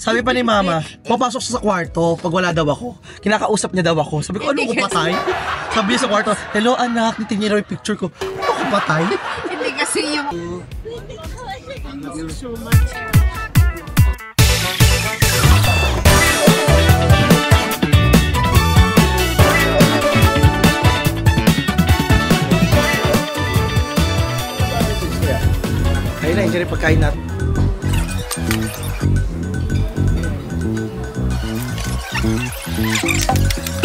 Sabi pa ni mama, papasok siya sa kwarto pag wala daw ako. Kinakausap niya daw ako. Sabi ko, ano ko patay? Sabi niya sa kwarto, hello anak, nitingin raw yung picture ko. Ano ko patay? Hindi kasi yung... so much. Ayun na, enjoy pagkain natin.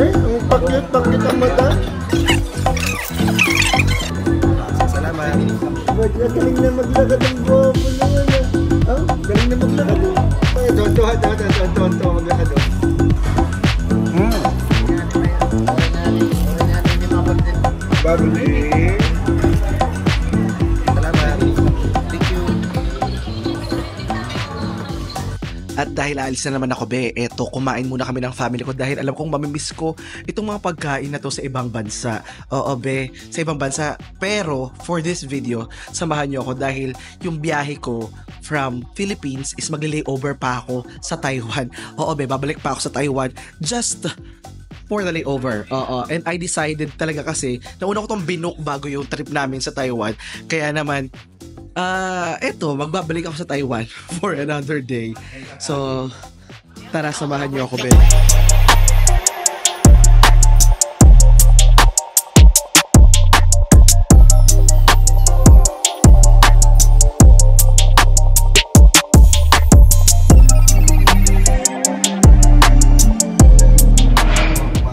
Ang pakit ang mata. Salamat. Galing na maglakad ang buwapo naman. Galing na maglakad. Tonto maglakad. Babali. At dahil aalis na naman ako, be, eto, kumain muna kami ng family ko dahil alam kong mamimiss ko itong mga pagkain na to sa ibang bansa. Oo, be, sa ibang bansa. Pero, for this video, samahan nyo ako dahil yung biyahe ko from Philippines is magli-layover pa ako sa Taiwan. Oo, be, babalik pa ako sa Taiwan just for the layover. Oo, and I decided talaga kasi, nauna ko tong binook bago yung trip namin sa Taiwan. Kaya naman, eto, magbabalik ako sa Taiwan for another day. So, tara, samahan niyo ako, Ben.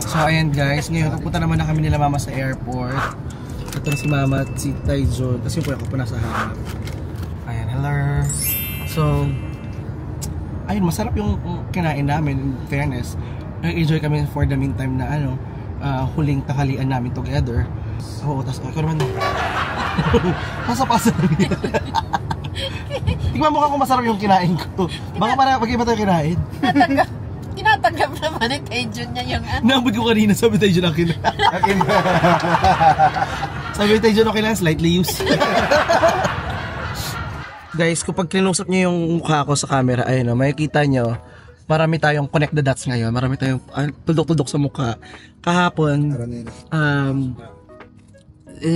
So, ayan guys, ngayon, pupunta naman na kami nila mama sa airport. Ito na si mama at si Taijon. Kasi yung ako po nasa harap. Ayan, hello. So, ayun, masarap yung kinain namin, in fairness. Nag-enjoy kami for the meantime na huling tanghalian namin together. Oo, tapos ako naman. Pasa-pasa namin. Tignan mo kung masarap yung kinain ko. Baka para pag-iba tayo kinain. Tinatanggap naman ni Taijon niya yung ano. Naabot ko kanina, sabi Taijon akin. Sabi Taijon okay lang, slightly used. Guys, kapag kinusap niyo yung mukha ko sa camera, ayun o, makikita nyo, marami tayong connect the dots ngayon. Marami tayong tuldok-tuldok sa mukha. Kahapon,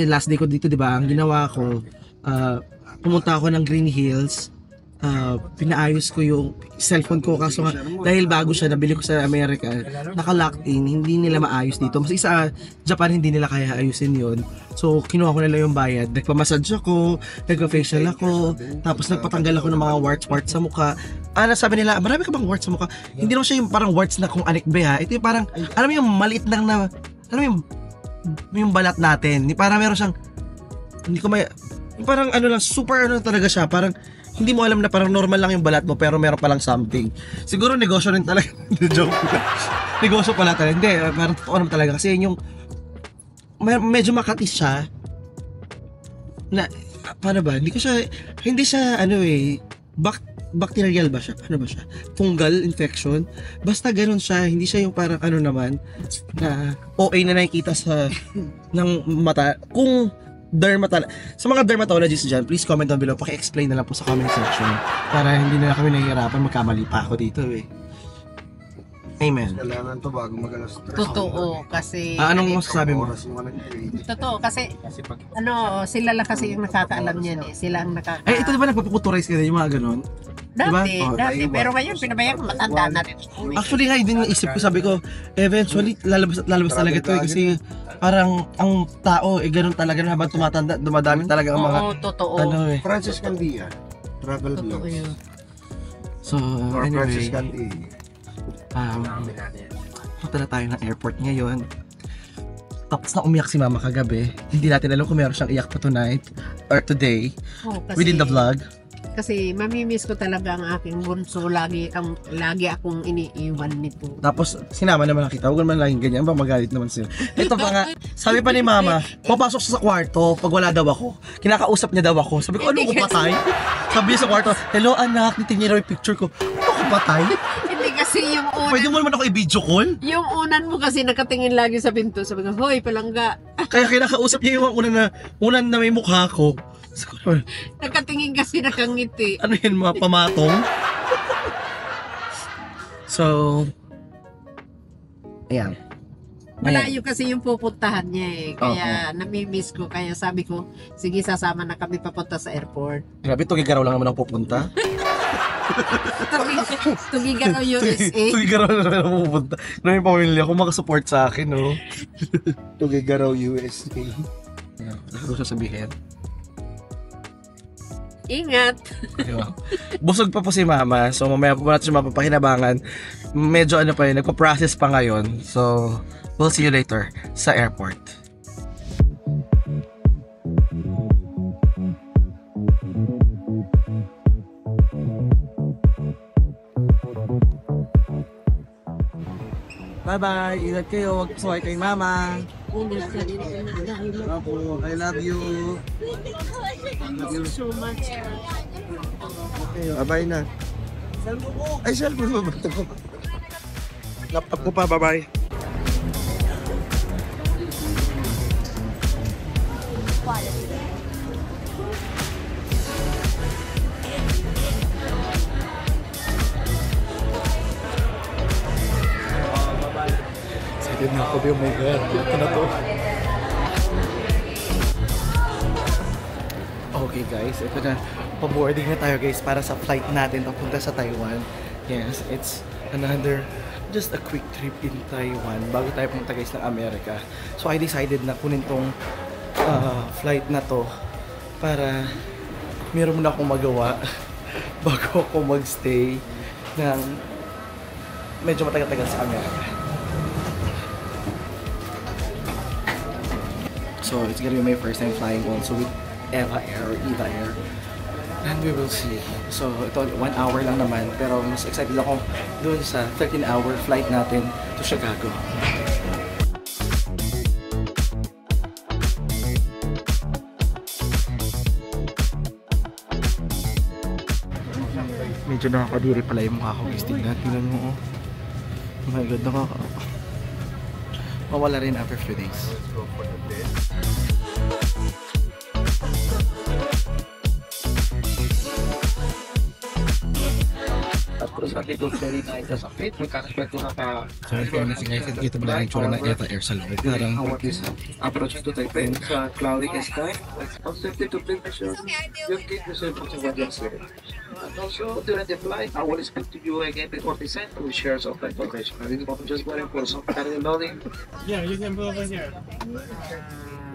last day ko dito, di ba? Ang ginawa ko, pumunta ako ng Green Hills. Pinaayos ko yung cellphone ko kaso nga dahil bago siya, nabili ko sa America, naka-locked in, hindi nila maayos dito. Mas sa Japan hindi nila kaya ayusin yon. So kinuha ko nila yung bayad, nagpa-massage ako, nagpa-facial ako, tapos nagpatanggal ako ng mga warts sa mukha. Sabi nila, marami ka bang warts sa mukha? Hindi naman siya yung parang warts na kung anikbe ha. Ito yung parang, alam mo yung maliit lang na, alam mo yung balat natin, parang meron siyang, hindi ko may, parang ano lang, super ano talaga siya, parang hindi mo alam na parang normal lang yung balat mo pero meron palang something. Siguro negosyo rin talaga. Joke. Negosyo pala talaga. Hindi, parang totoo naman talaga. Kasi yung medyo makatis siya. Na, paano ba? Hindi siya ano bacterial ba siya? Paano ba siya? Fungal infection. Basta ganun siya. Hindi siya yung parang ano naman na OA na nakikita sa ng mata. Kung sa mga dermatologists dyan, please comment down below, paki-explain na lang po sa comment section para hindi na kami nahihirapan, magkamali pa ako dito Amen. Kailangan to bago mag-alas 3. Totoo kasi anong masasabi mo? Totoo kasi sila lang kasi yung nakakaalam niyan sila ang ito diba nagpaputurize ka na yung mga ganon? Dati, diba? dati, pero ngayon pinabayaan ko matanda natin. Actually nga, din yung isip ko, sabi ko, eventually lalabas talaga ito kasi parang ang tao ganun talaga na habang tumatanda, dumadami talaga ang mga totoo. Francis Candia, travel vlogs. So, anyway, Francis Candia. punta na tayo ng airport ngayon. Tapos na umiyak si mama kagabi. Hindi natin alam kung meron siyang iyak pa tonight or today within the vlog. Kasi mamimiss ko talaga ang aking bunso. Lagi akong iniiwan nito. Tapos sinama naman kita. Huwag naman laging ganyan. Ba magalit naman sila. Ito pa nga. Sabi pa ni mama, papasok siya sa kwarto pag wala daw ako. Kinakausap niya daw ako. Sabi ko, ano ko patay? Sabi niya sa kwarto, hello anak, nitingin raw yung picture ko. Ano ko patay? Hindi kasi yung unan. Pwede mo naman ako i-video call? Yung unan mo kasi nakatingin lagi sa pinto. Sabi ko, hoy palangga. Kaya kinakausap niya yung unan na may mukha ko. Nakatingin kasi nakangiti. Ano yun, mga pamatong? So, ayan. Malayo kasi yung pupuntahan niya eh. Kaya nami-miss ko. Kaya sabi ko, sige sasama na kami papunta sa airport. Grabe, Tugigaraw lang naman ako pupunta. Tugigaraw USA. Tugigaraw lang naman ako pupunta. Maraming pamilya ko makasupport sa akin, no? Tugigaraw USA. Ano ko sasabihin? Ingat. Diba? Busog pa po si Mama. So, mamaya po natin siya mapapakinabangan. Medyo ano pa yun, nagpa-process pa ngayon. So, we'll see you later sa airport. Bye-bye! Ingat kayo! Huwag pasuhay kay Mama! Apo, I love you! So much. Okay, abay na. Ay, cellphone mo ba ito? Laptop ko pa, bye-bye! Excited na ako, oh my God! Ito na to! Okay guys, ito na. Pa-boarding na tayo guys para sa flight natin papunta sa Taiwan. Yes, it's another just a quick trip in Taiwan bago tayo pumunta guys ng Amerika. So I decided na kunin tong flight na to para meron muna akong magawa bago ako magstay ng medyo matagal-tagal sa Amerika. So it's gonna be my first time flying also with Eva Air. And we will see. So ito 1 hour lang naman pero mas excited ako dun sa 13-hour flight natin to Chicago. Medyo nakakadiri pala yung mukha ko. Tingnan mo, oh. Oh my God, mawala rin after few days. Tapos at ito very nice as a fit. Magkakaswerte na pa. So ito na guys, kita ba na yung tsura ng Eva Air sa loob? Parang what is approach to Taipei sa cloudy sky. Objective to bring the show. You keep yourself to what you say. And also during the flight, I will speak to you again before the send to share some information. I think I'm just waiting for some carrier loading. Yeah, you can put over here.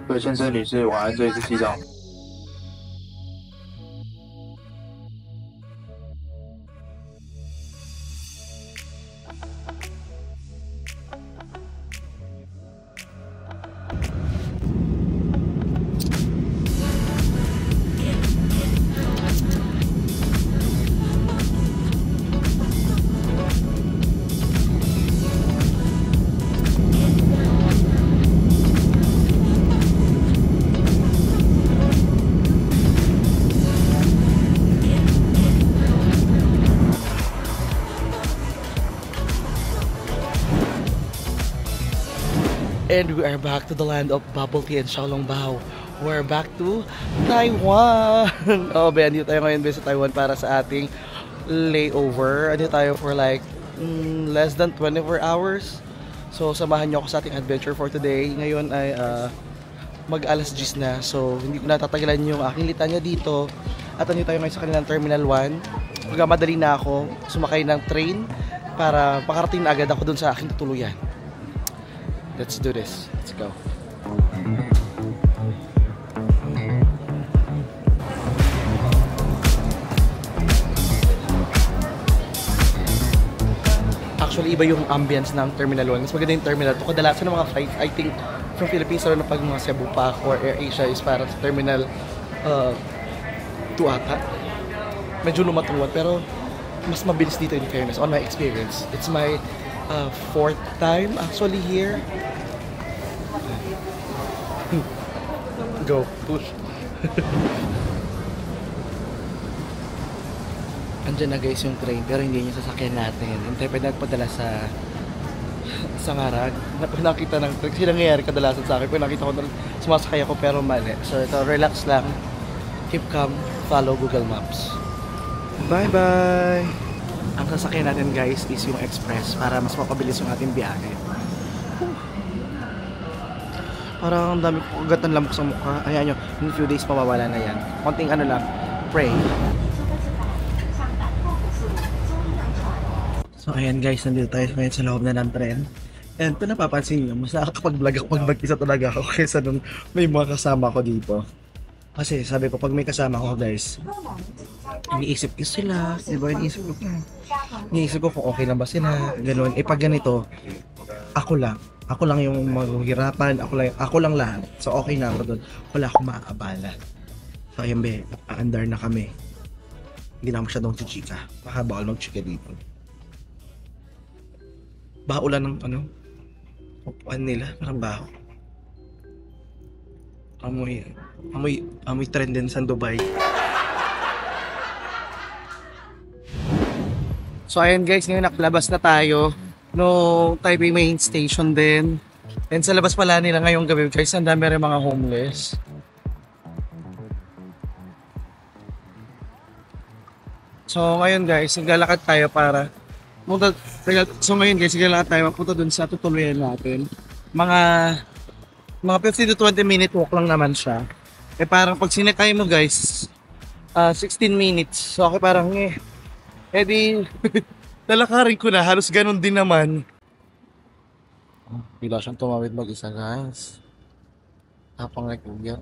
各位先生、女士，晚安，这里是机长。And we are back to the land of bubble tea and xiaolongbao. We're back to Taiwan! Oh, ba, andito tayo ngayon sa Taiwan para sa ating layover. Andito tayo for like less than 24 hours. So, samahan niyo ako sa ating adventure for today. Ngayon ay mag-alas 10 na. So, hindi ko natatagilan yung aking litanya dito. At andito tayo ngayon sa kanilang Terminal 1. Magmamadali na ako sumakay ng train para makarating na agad ako dun sa aking tutuluyan. Let's do this. Let's go. Actually, iba yung ambience ng Terminal 1. Mas maganda yung Terminal 2. Kadalasan ng mga flights, I think, from Philippines, na pag mga Cebu pa or AirAsia is para sa Terminal 2 ata. Medyo lumatungan, pero mas mabilis dito in fairness, on my experience. It's my 4th time actually here. Go, push. Andyan na guys yung train pero hindi yung sasakyan natin. Hintay pa nagpadala sa Ngarag. Nakita ng train. Kasi nangyayari kadalasan sa akin. Pag nakita ko na sumasakay ako pero mali. So ito, relax lang. Keep calm. Follow Google Maps. Bye bye! Ang sasakyan natin guys is yung express para mas mapabilis yung ating biyahe. Parang ang dami ko ugat ng lamok sa mukha. Ayan nyo, in a few days mawawala na yan. Konting ano lang, pray. So ayan guys, nandito tayo ngayon sa loob na ng tren. And kung napapansin nyo, mas nakakapag-vlog ako pag mag-isa talaga ako kaysa nung may mga kasama ko dito. Kasi sabi ko, pag may kasama ko guys, iniisip ko sila, diba? Iniisip ko kung okay lang ba sila, ganun. Pag ganito, ako lang yung maghihirapan, ako lang lahat. So okay na ako doon. Wala akong maaabala. So ayun be, aandar na kami. Hindi na masyadong chichika. Baka bawal mag-chika dito. Baka ulan ng ano? Upuan nila, parang baho. Amoy trend din sa Dubai. So ayan guys, ngayon nakalabas na tayo no Taipei main station din. And sa labas pala nila ngayong gabi guys, ang dami rin mga homeless. So ngayon guys, naglalakad tayo para so ngayon guys, naglalakad tayo mapunta dun sa tutuluyan natin. Mga 15 to 20 minute walk lang naman siya. Parang pag sinakay mo guys, 16 minutes. So okay, parang di lalakarin ko na, halos ganun din naman. Bila siyang tumawid mag-isa guys. Tapang like kuya.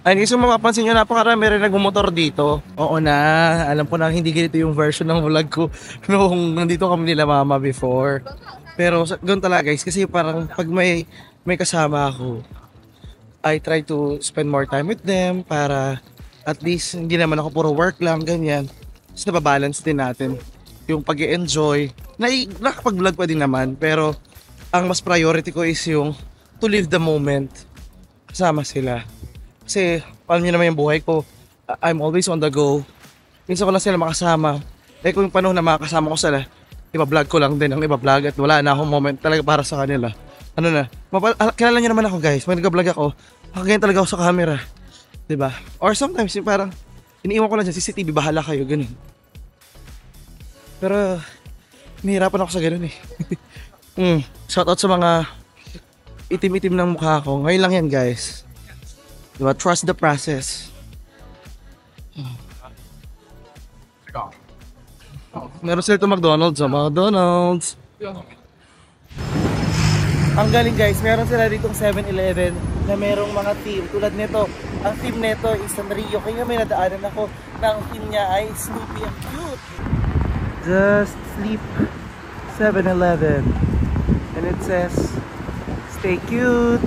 Ay, guys, kung mapapansin nyo, napakarami rin nagmumotor dito. Oo na, alam ko na hindi ganito yung version ng vlog ko noong nandito kami nila mama before. Pero ganoon talaga guys, kasi parang pag may kasama ako, I try to spend more time with them para at least hindi naman ako puro work lang, ganyan. Tapos nababalance din natin yung pag-i-enjoy. Nakapag-vlog pa din naman, pero ang mas priority ko is yung to live the moment. Kasama sila. Kasi, paano nyo naman yung buhay ko, I'm always on the go. Minsan ko lang sila makasama. Kung yung panahon na makakasama ko sila, iba-vlog ko lang din ang iba-vlog at wala na akong moment talaga para sa kanila. Ano na, kilala nyo naman ako guys, pag nag-vlog ako, ganyan talaga ako sa camera. Diba? Or sometimes, yung parang, iniiwan ko lang dyan, CCTV, bahala kayo, ganun. Pero, nahihirapan ako sa ganun eh. Shoutout sa mga itim-itim ng mukha ko. Ngayon lang yan guys. Diba? Trust the process. Meron sila ito McDonald's. McDonald's. Ang galing guys, meron sila ditong 7-Eleven na merong mga team. Tulad nito, ang team nito is Sanrio. Kaya may nadaanan ako na ang team niya ay Snoopy and cute. Just Sleep 7-Eleven. And it says, stay cute.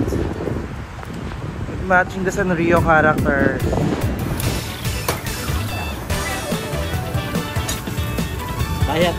Matching the Sanrio characters. Kaya.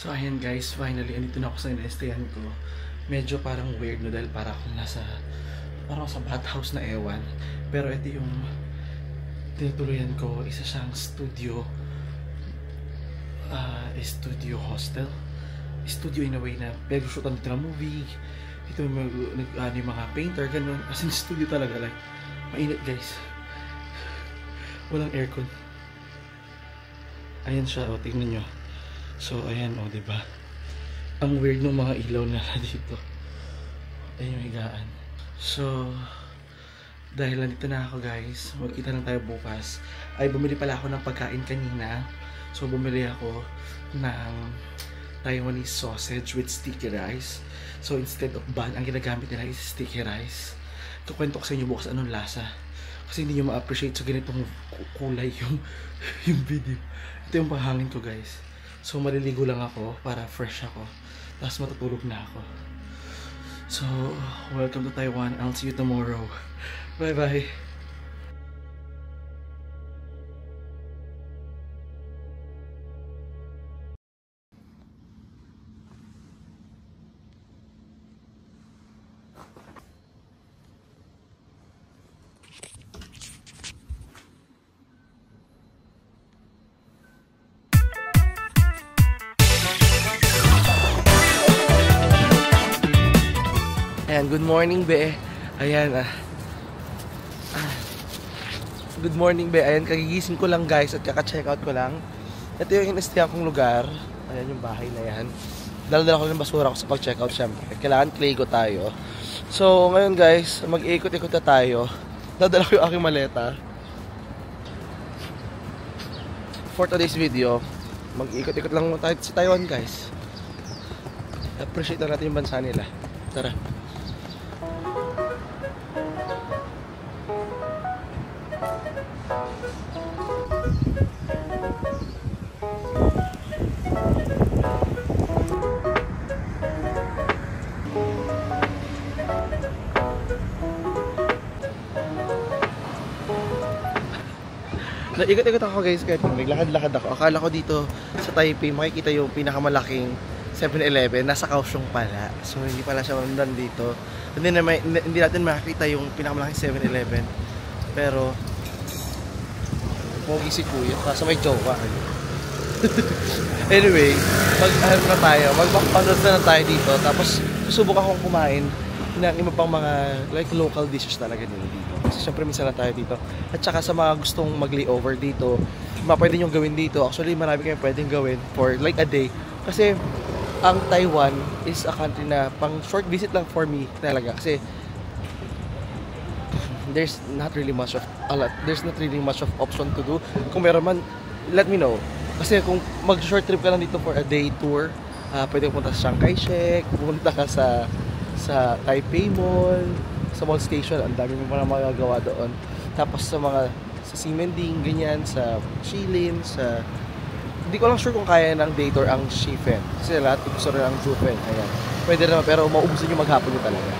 So ayan guys, finally andito na ako sa in-stayan ko. Medyo parang weird no dahil parang sa bathhouse na ewan. Pero ito yung tinutuluyan ko, isa siyang studio. Studio hostel. Studio in a way na pag-shootan dito ng movie. Dito yung mga painter, ganun. As in studio talaga, like mainit guys. Walang aircon. Ayan siya, o tingnan nyo. So ayan o, diba? Ang weird ng mga ilaw na dito. Ayan yung higaan. So dahil nandito na ako guys, magkita lang tayo bukas. Ay bumili pala ako ng pagkain kanina. So bumili ako ng Taiwanese sausage with sticky rice. So instead of bun, ang ginagamit nila is sticky rice. kukwento ko sa inyo bukas anong lasa. Kasi hindi nyo ma-appreciate sa ganitong kulay yung video. Ito yung panghangin ko guys. So maliligo lang ako para fresh ako. Tapos matutulog na ako. So, welcome to Taiwan. I'll see you tomorrow. Bye-bye. Ayan, good morning, be. Ayan, good morning, be. Ayan, kagigising ko lang, guys, at kaka-check out ko lang. Ito yung in-stay akong lugar. Ayan yung bahay na yan. Dala-dala ko yung basura ko sa pag-check out, syempre. Kailangan Claygo tayo. So, ngayon, guys, mag-iikot-ikot na tayo. Dala-dala ko yung aking maleta. For today's video, mag-iikot-ikot lang tayo sa Taiwan, guys. Appreciate lang natin yung bansa nila. Tara. Ikot-ikot ako guys, kahit naglakad-lakad ako. Akala ko dito sa Taipei makikita yung pinakamalaking 7-Eleven. Nasa Kaohsiung pala. So hindi pala siya mandan dito. Hindi natin makikita yung pinakamalaking 7-Eleven. Pero pogi si kuya. Nasa may jowa. Anyway, mag-backpanood na tayo dito. Tapos susubok akong kumain ng iba pang mga like local dishes talaga nila dito. Kasi syempre minsan na tayo dito. At saka sa mga gustong mag-layover dito, pwede nyo gawin dito. Actually marami kayong pwedeng gawin for like a day. Kasi ang Taiwan is a country na pang short visit lang for me talaga. Kasi there's not really much of option to do. Kung meron man, let me know. Kasi kung mag-short trip ka lang dito for a day tour, pwede pumunta sa Chiang Kai-shek, pumunta ka sa Taipei Mall, sa Mall Station, ang dami mo na magagawa doon. Tapos sa Ximending, ganyan, sa Shilin, hindi ko lang sure kung kaya ng day tour ang Shifen. Kasi lahat gusto rin ang Jufen. Ayan. Pwede naman, pero mauubusin yung maghapon nyo talaga.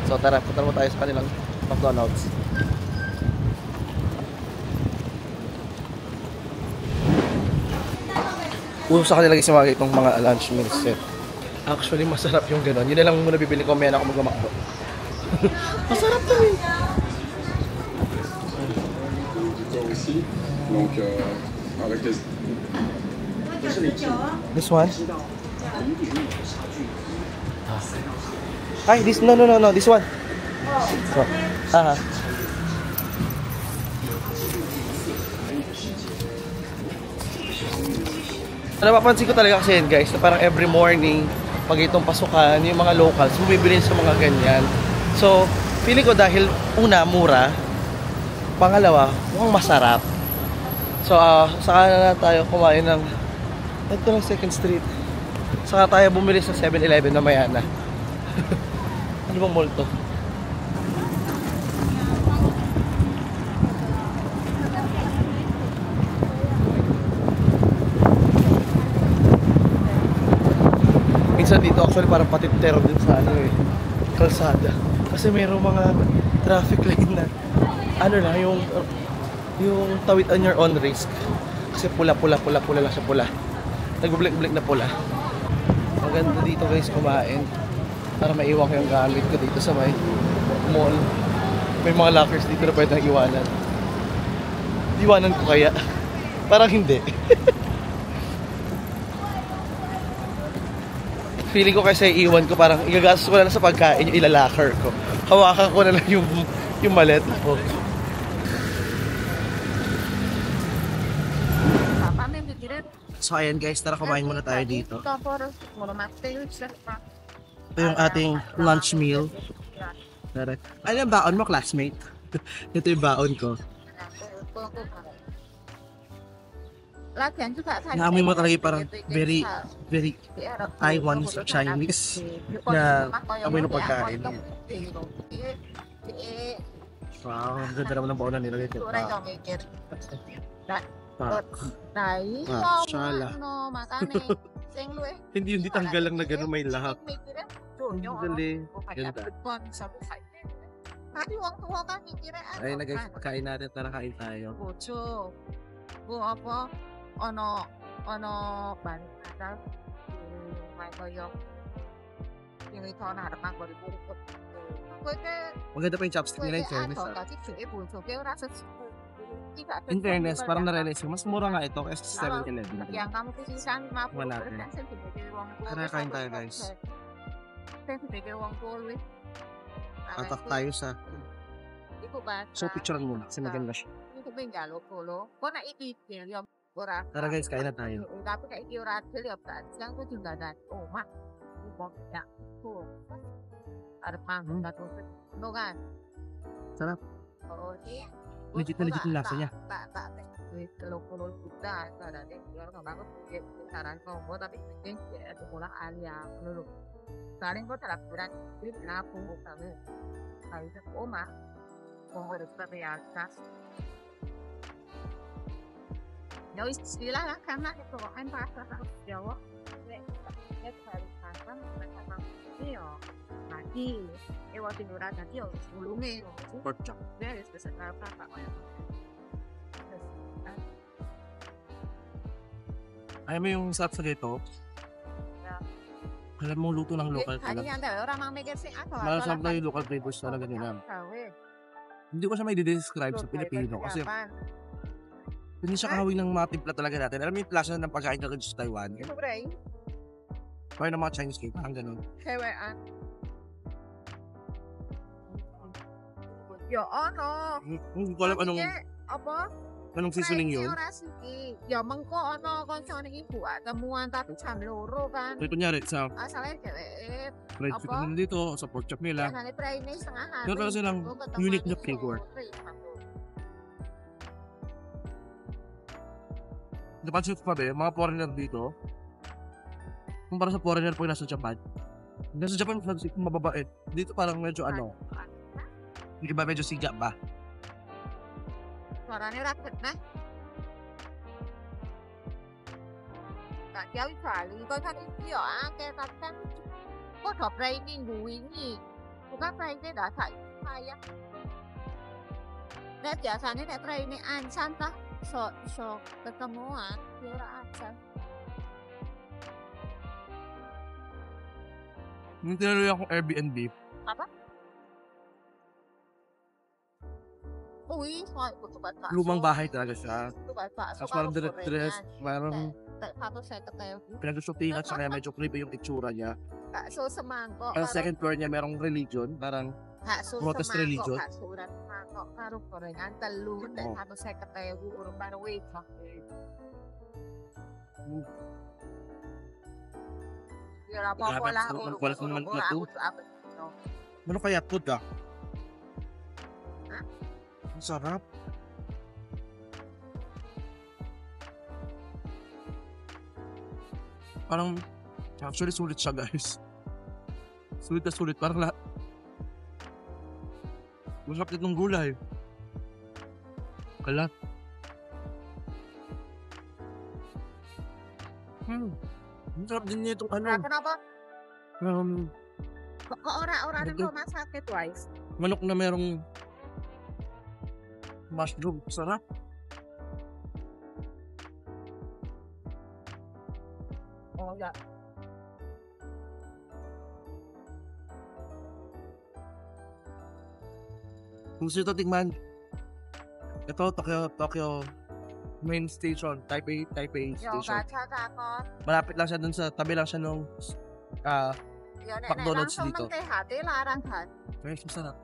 So tara, punta mo tayo sa kanilang McDonald's. Uso sa kanila guys mga itong mga lunch meal set. Actually, masarap yung gano'n. Yun na lang muna bibili ko, may ako mag-makdo. Masarap to eh. This one? Ay, this, no, this one. So, napapansin ko talaga kasi yan guys, na parang every morning, pag itong pasukan, yung mga locals, bumibili sa mga ganyan. So, feeling ko dahil una, mura, pangalawa, mukhang masarap. So, saka na tayo kumain ng ito ng 2nd Street. Saka tayo bumili sa 7-Eleven na maya na. Ano bang mall to? Minsan dito actually parang patintero din sa kalsada. Kasi mayroong mga traffic lane na yung tawid on your own risk. Kasi pula lang siya, pula. Nag-blik na pula. Maganda dito guys kumain. Para maiwan ko yung gamit ko dito sa may mall. May mga lockers dito na pwede nang iwanan. Iwanan ko kaya? Parang hindi. Feeling ko kasi iwan ko, parang igagastos ko na lang sa pagkain yung ilalaker ko. Hawakan ko na lang yung maleta ko. So ayan guys, tara kumain muna tayo dito. Ito yung ating lunch meal. Ano yung baon mo, classmate? Ito yung baon ko. Naamoy mo talaga parang very Taiwan Chinese na amoy ng pagkain. Eh, Wow, ang ganda naman ng baunan nila dito. turay daw maker. Dai, Shala. no, makane. Sing lu eh. Hindi tanggal lang na gano'n may lahap. Ang galing. Ganda. sa buhay. Pati wang tuwa ka, mikire. Ay, kain natin. Tara, kain tayo. Bocho. Apa? Ano, banata. May koyo. Yung ito na harap ang balik-balik. Pwede. Maganda pa yung chopstick nila in fairness. Ato, kasi sige, bocho. Kaya rasa In fairness, parang na-realize ko, mas mura nga ito kaysa sa 7-Eleven. Yang kamu kisisan 50% Wala saya sebagai uang kulit. Tara, kain tayo, guys. Saya sebagai uang kulit. Atak tayo sa... Iku ba? So, picturean muna kasi maganda siya. Iku ba yung galo polo? Kung naikikil yung ora. Tara guys, kain na tayo. Tapi kayak ora kili apa? Yang ko juga dan. Oh, mak. Ibu ya. Tuh. Ada panggung datu. No kan? Sarap. Oh, iya. Legit na legit yung lasa niya. Tak. Kalau kita ada deh. Kalau nggak bagus, saran kamu tapi ini ada pulang alia dulu. Saling kok terap berat. Jadi kenapa kamu? Kalau itu oma. Kung harus terbiasa. Ya istilah lah karena itu kan bahasa Jawa. Nek harus paham tentang itu. Mati. Ewa tiduran nanti harus ulungi. Pork chop. Dia harus bisa apa Pak. Ayaw mo yung sarap sa dito? Yeah. Alam mo, luto ng local Kali talaga. yan tayo, orang mang mikir sing ako. Malasap na yung local flavors talaga nila. Hindi ko siya may describe sa Pilipino kasi hindi siya kahawig ng mga timpla talaga natin. Alam mo yung klase ng pagkain talaga sa Taiwan? Ito bre, Kaya ng mga Chinese cake, parang ganun. kewaan. Yo, ano? Hindi ko alam anong seasoning yun. Ora sige. Ya mengko ono koncone ibu temuan tapi jam loro kan. So, kunyari, sa Asalnya dheweke fried Apa? chicken nila dito, sa pork chop nila, biasane praine setengah hari. meron talaga silang Gua ketemu unique na ini flavor. sore. Napansin ko pa ba, mga foreigner dito, kumpara sa foreigner pag nasa Japan, nasa Japan, mababait. Dito parang medyo hindi ba medyo siga ba? Suaranya raket nah. Tak jauh kali, kau kan itu ya, kayak kan, kok udah praine minggu ini, bukan praine dasar saya. Nah biasanya nek praine ansan tah, so ketemuan, ora ansan. Nung tinuloy akong Airbnb, Apa? Uy, so itu baca. lumang bahay talaga siya. Itu baca. Tapos parang dress, parang Satu saya ketahui. pinag-shootingan sa kaya medyo creepy yung itsura niya. Bakso semangkok. Ang second floor niya merong religion, parang Bakso protest semangkok, religion. bakso dan semangkok karo gorengan telur dan Oh. satu saya ketahui urung baru wifah. Ya apa-apa Grabe, lah. sarap ng kulat ng manok na to. Apa? ano kaya food ah? Ang sarap. Parang, actually sulit siya guys. Sulit na sulit, parang lahat. Masarap itong gulay. Kalat. Ang sarap din niya itong Nah, kenapa? Kok orang-orang di Betul. rumah sakit, Wise? manok na merong mushroom. Sarap. Oh, ya. Kung gusto ito tikman, ito, Tokyo main station, Taipei Yo, station. gacha kakon. Malapit lang siya dun sa, tabi lang siya nung, Yo, nek McDonald's langsung dito. nang THT larang kan. guys, masarap.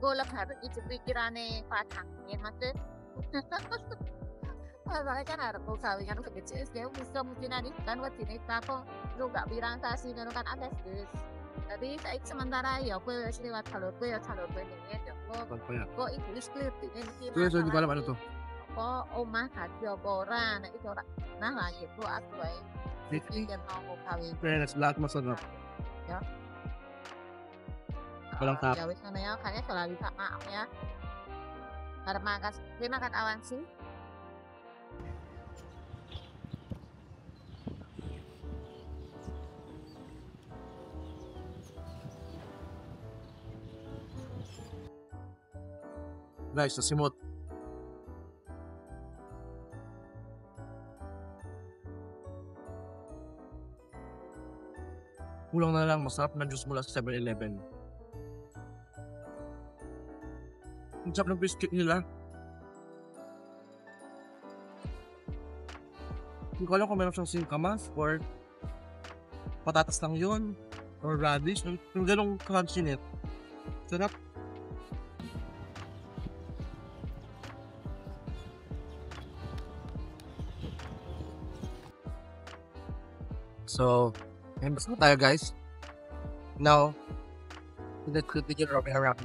Golek harus isi pikirannya patang, ya maksud. Soalnya kan harus mau kawin kan kecil, dia bisa mungkin nanti kan buat jenis tako, lu gak bilang kasih kan ada sih. Jadi saya sementara ya gue lewat jalur gue ya jalur gue ini ya gue English clear ini. Terus hindi ko alam ano to. Apa omah hati apa ora, nek itu ora. Nah lah itu aku wae. Iki kan mau kawin. Fairness, lahat masarap. Ya. Walang tap. Ya wis ngono ya, kayaknya selalu minta maaf ya. Terima kasih. Guys, nasimot. Kulang na lang, masarap na juice mula sa 7-Eleven. Ang sarap ng biscuit nila. Hindi ko alam kung meron siyang singkamas or patatas lang yun or radish. Yung ganong crunchy net. Sarap. So, ayun, basta na tayo guys. Now, let's continue roaming around.